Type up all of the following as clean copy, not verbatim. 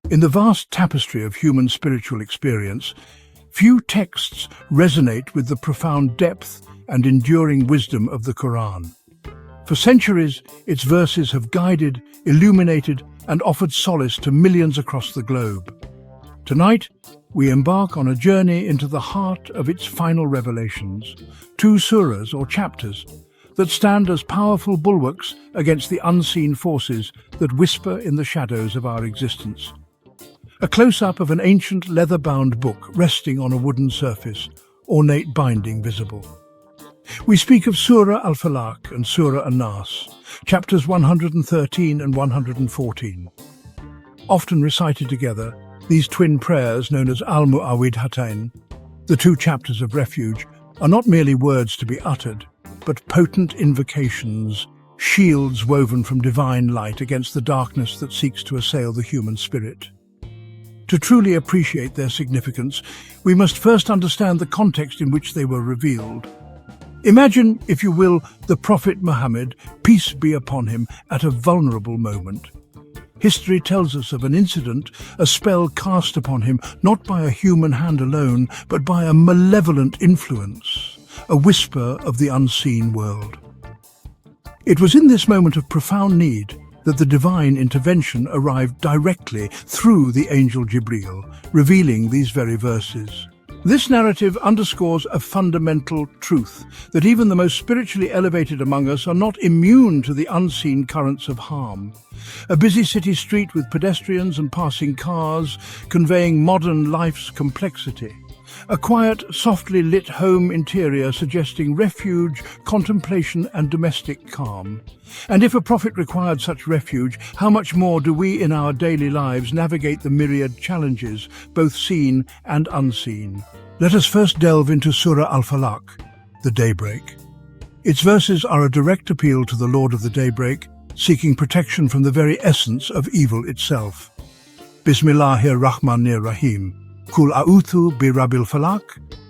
In the vast tapestry of human spiritual experience, few texts resonate with the profound depth and enduring wisdom of the Quran. For centuries, its verses have guided, illuminated, and offered solace to millions across the globe. Tonight, we embark on a journey into the heart of its final revelations, two surahs or chapters that stand as powerful bulwarks against the unseen forces that whisper in the shadows of our existence. A close-up of an ancient leather-bound book resting on a wooden surface, ornate binding visible. We speak of Surah Al-Falaq and Surah An-Nas, chapters 113 and 114. Often recited together, these twin prayers, known as Al-Mu'awwidhatayn, the two chapters of refuge, are not merely words to be uttered, but potent invocations, shields woven from divine light against the darkness that seeks to assail the human spirit. To truly appreciate their significance, we must first understand the context in which they were revealed. Imagine, if you will, the Prophet Muhammad, peace be upon him, at a vulnerable moment. History tells us of an incident, a spell cast upon him not by a human hand alone, but by a malevolent influence, a whisper of the unseen world. It was in this moment of profound need that the divine intervention arrived directly through the angel Jibreel, revealing these very verses. This narrative underscores a fundamental truth, that even the most spiritually elevated among us are not immune to the unseen currents of harm. A busy city street with pedestrians and passing cars, conveying modern life's complexity. A quiet, softly lit home interior suggesting refuge, contemplation and domestic calm. And if a prophet required such refuge, how much more do we in our daily lives navigate the myriad challenges, both seen and unseen? Let us first delve into Surah Al-Falaq, the Daybreak. Its verses are a direct appeal to the Lord of the Daybreak, seeking protection from the very essence of evil itself. Bismillahir Rahmanir Rahim. Kul a'uthu bi rabbil falaq,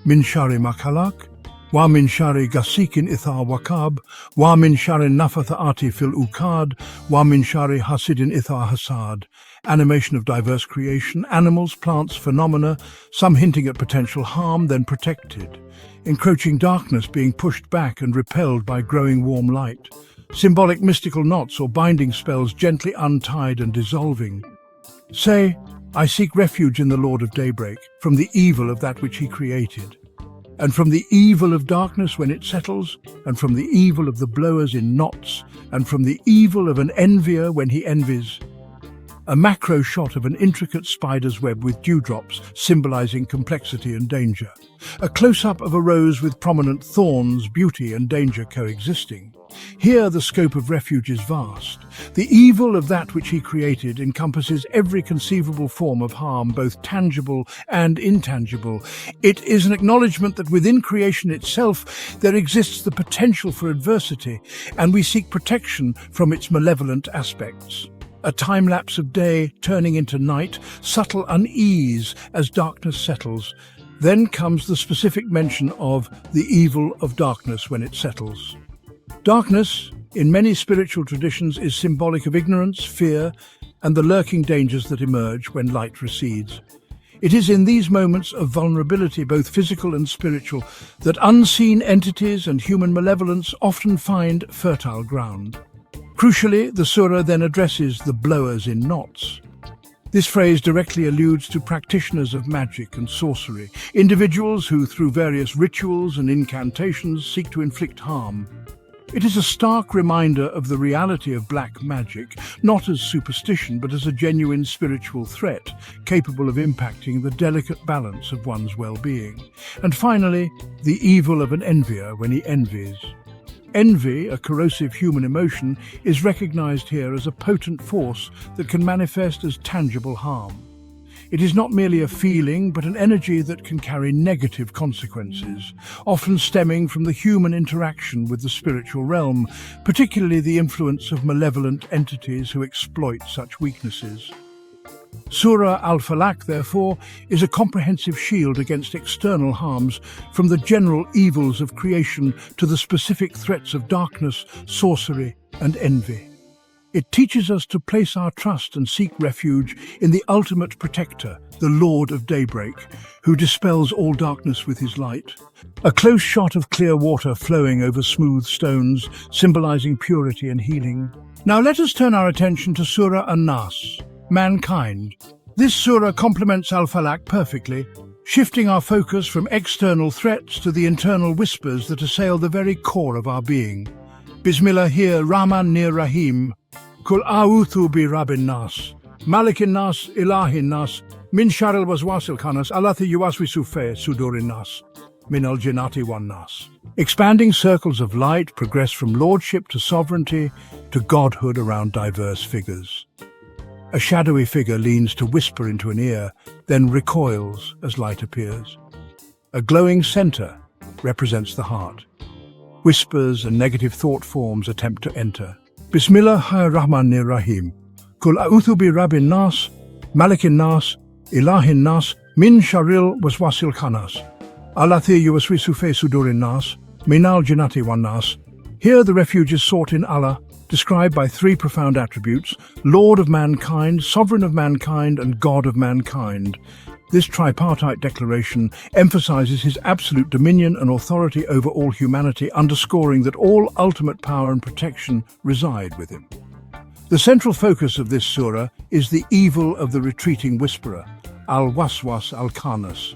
min shari ma khalaq, wa min shari gasikin itha wakab, wa min shari nafathaati fil ukad, wa min shari hasidin itha hasad. Animation of diverse creation, animals, plants, phenomena, some hinting at potential harm, then protected. Encroaching darkness being pushed back and repelled by growing warm light. Symbolic mystical knots or binding spells gently untied and dissolving. Say, I seek refuge in the Lord of Daybreak, from the evil of that which he created, and from the evil of darkness when it settles, and from the evil of the blowers in knots, and from the evil of an envier when he envies. A macro shot of an intricate spider's web with dewdrops symbolizing complexity and danger. A close-up of a rose with prominent thorns, beauty and danger coexisting. Here the scope of refuge is vast. The evil of that which he created encompasses every conceivable form of harm, both tangible and intangible. It is an acknowledgement that within creation itself there exists the potential for adversity, and we seek protection from its malevolent aspects. A time-lapse of day turning into night, subtle unease as darkness settles. Then comes the specific mention of the evil of darkness when it settles. Darkness, in many spiritual traditions, is symbolic of ignorance, fear, and the lurking dangers that emerge when light recedes. It is in these moments of vulnerability, both physical and spiritual, that unseen entities and human malevolence often find fertile ground. Crucially, the surah then addresses the blowers in knots. This phrase directly alludes to practitioners of magic and sorcery, individuals who, through various rituals and incantations, seek to inflict harm. It is a stark reminder of the reality of black magic, not as superstition but as a genuine spiritual threat, capable of impacting the delicate balance of one's well-being. And finally, the evil of an envier when he envies. Envy, a corrosive human emotion, is recognized here as a potent force that can manifest as tangible harm. It is not merely a feeling, but an energy that can carry negative consequences, often stemming from the human interaction with the spiritual realm, particularly the influence of malevolent entities who exploit such weaknesses. Surah Al-Falaq, therefore, is a comprehensive shield against external harms, from the general evils of creation to the specific threats of darkness, sorcery, and envy. It teaches us to place our trust and seek refuge in the ultimate protector, the Lord of Daybreak, who dispels all darkness with his light. A close shot of clear water flowing over smooth stones, symbolizing purity and healing. Now let us turn our attention to Surah An-Nas, mankind. This surah complements Al-Falaq perfectly, shifting our focus from external threats to the internal whispers that assail the very core of our being. Bismillahir-Rahmanir-Rahim. Kul a'udhu bi Rabbin Nas, Malikin Nas, Ilahin Nas, Min Sharil Waswasil Khanas, Allathi Yuwaswisu Fe Sudurin Nas, Min al Jinnati wan Nas. Expanding circles of light progress from lordship to sovereignty to godhood around diverse figures. A shadowy figure leans to whisper into an ear, then recoils as light appears. A glowing center represents the heart. Whispers and negative thought forms attempt to enter. Bismillahir-Rahmanir-Rahim. Kul a'udhu bi Rabbin Nas, Malikin Nas, Ilahin Nas, Min Sharil Waswasil Khanas, Allathi Yuwaswisu Fe Sudurin Nas, Min al Jinnati wan Nas. Here the refuge is sought in Allah, described by three profound attributes: Lord of mankind, Sovereign of mankind, and God of mankind. This tripartite declaration emphasizes his absolute dominion and authority over all humanity, underscoring that all ultimate power and protection reside with him. The central focus of this surah is the evil of the retreating whisperer, al-waswas al-khanas.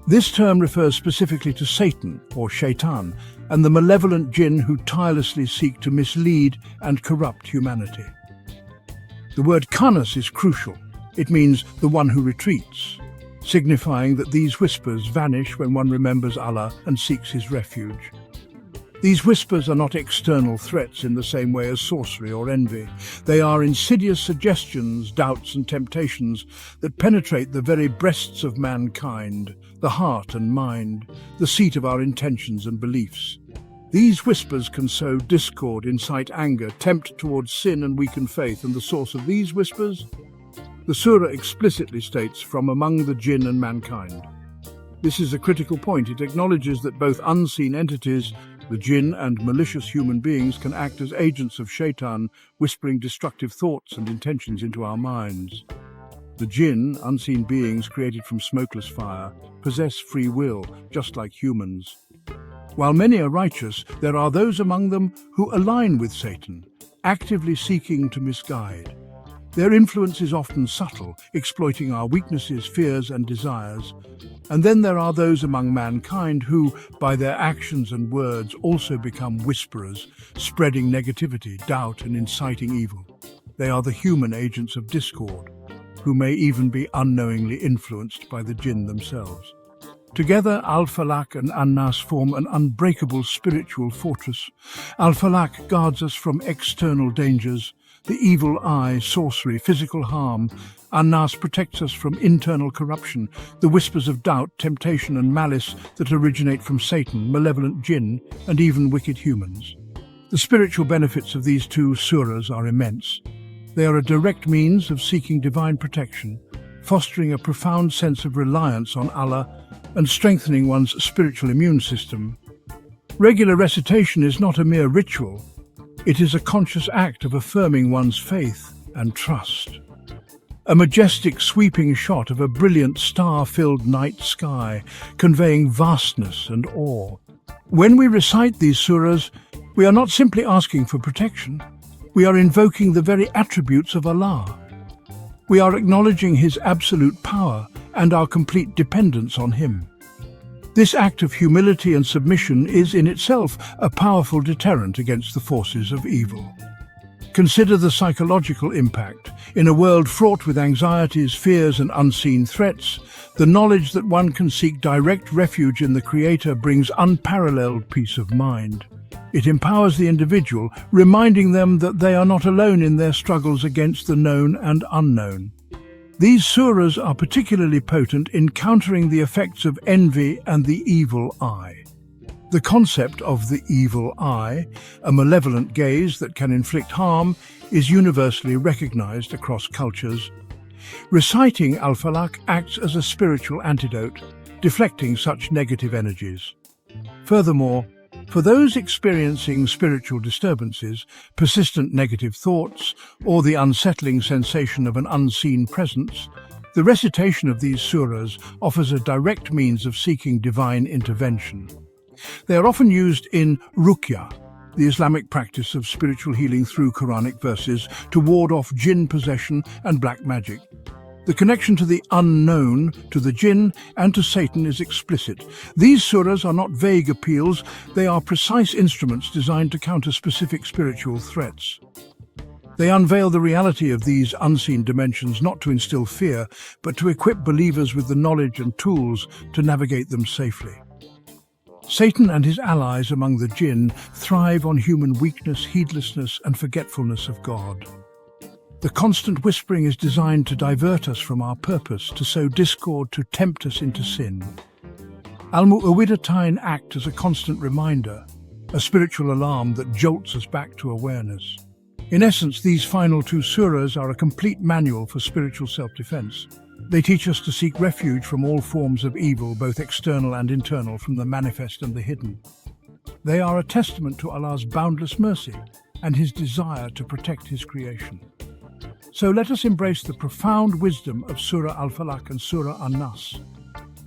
This term refers specifically to Satan, or shaitan, and the malevolent jinn who tirelessly seek to mislead and corrupt humanity. The word khanas is crucial. It means the one who retreats, signifying that these whispers vanish when one remembers Allah and seeks his refuge. These whispers are not external threats in the same way as sorcery or envy. They are insidious suggestions, doubts and temptations that penetrate the very breasts of mankind, the heart and mind, the seat of our intentions and beliefs. These whispers can sow discord, incite anger, tempt towards sin and weaken faith, and the source of these whispers? The surah explicitly states, from among the jinn and mankind. This is a critical point. It acknowledges that both unseen entities, the jinn, and malicious human beings can act as agents of shaitan, whispering destructive thoughts and intentions into our minds. The jinn, unseen beings created from smokeless fire, possess free will, just like humans. While many are righteous, there are those among them who align with Satan, actively seeking to misguide. Their influence is often subtle, exploiting our weaknesses, fears, and desires. And then there are those among mankind who, by their actions and words, also become whisperers, spreading negativity, doubt, and inciting evil. They are the human agents of discord, who may even be unknowingly influenced by the jinn themselves. Together, Al-Falaq and An-Nas form an unbreakable spiritual fortress. Al-Falaq guards us from external dangers, the evil eye, sorcery, physical harm. An-Nas protects us from internal corruption, the whispers of doubt, temptation and malice that originate from Satan, malevolent jinn, and even wicked humans. The spiritual benefits of these two surahs are immense. They are a direct means of seeking divine protection, fostering a profound sense of reliance on Allah and strengthening one's spiritual immune system. Regular recitation is not a mere ritual. It is a conscious act of affirming one's faith and trust. A majestic sweeping shot of a brilliant star-filled night sky, conveying vastness and awe. When we recite these surahs, we are not simply asking for protection. We are invoking the very attributes of Allah. We are acknowledging His absolute power and our complete dependence on Him. This act of humility and submission is in itself a powerful deterrent against the forces of evil. Consider the psychological impact. In a world fraught with anxieties, fears, and unseen threats, the knowledge that one can seek direct refuge in the Creator brings unparalleled peace of mind. It empowers the individual, reminding them that they are not alone in their struggles against the known and unknown. These surahs are particularly potent in countering the effects of envy and the evil eye. The concept of the evil eye, a malevolent gaze that can inflict harm, is universally recognized across cultures. Reciting Al-Falaq acts as a spiritual antidote, deflecting such negative energies. Furthermore, For those experiencing spiritual disturbances, persistent negative thoughts, or the unsettling sensation of an unseen presence, the recitation of these surahs offers a direct means of seeking divine intervention. They are often used in ruqyah, the Islamic practice of spiritual healing through Quranic verses, to ward off jinn possession and black magic. The connection to the unknown, to the jinn, and to Satan is explicit. These surahs are not vague appeals, they are precise instruments designed to counter specific spiritual threats. They unveil the reality of these unseen dimensions not to instill fear, but to equip believers with the knowledge and tools to navigate them safely. Satan and his allies among the jinn thrive on human weakness, heedlessness, and forgetfulness of God. The constant whispering is designed to divert us from our purpose, to sow discord, to tempt us into sin. Al-Mu'awwidatine act as a constant reminder, a spiritual alarm that jolts us back to awareness. In essence, these final two surahs are a complete manual for spiritual self-defense. They teach us to seek refuge from all forms of evil, both external and internal, from the manifest and the hidden. They are a testament to Allah's boundless mercy and his desire to protect his creation. So let us embrace the profound wisdom of Surah Al-Falaq and Surah An-Nas.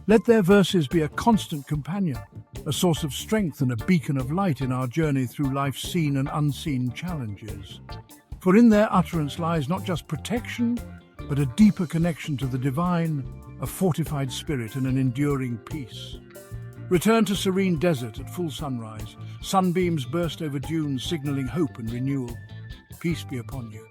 Let their verses be a constant companion, a source of strength and a beacon of light in our journey through life's seen and unseen challenges. For in their utterance lies not just protection, but a deeper connection to the divine, a fortified spirit and an enduring peace. Return to serene desert at full sunrise. Sunbeams burst over dunes, signaling hope and renewal. Peace be upon you.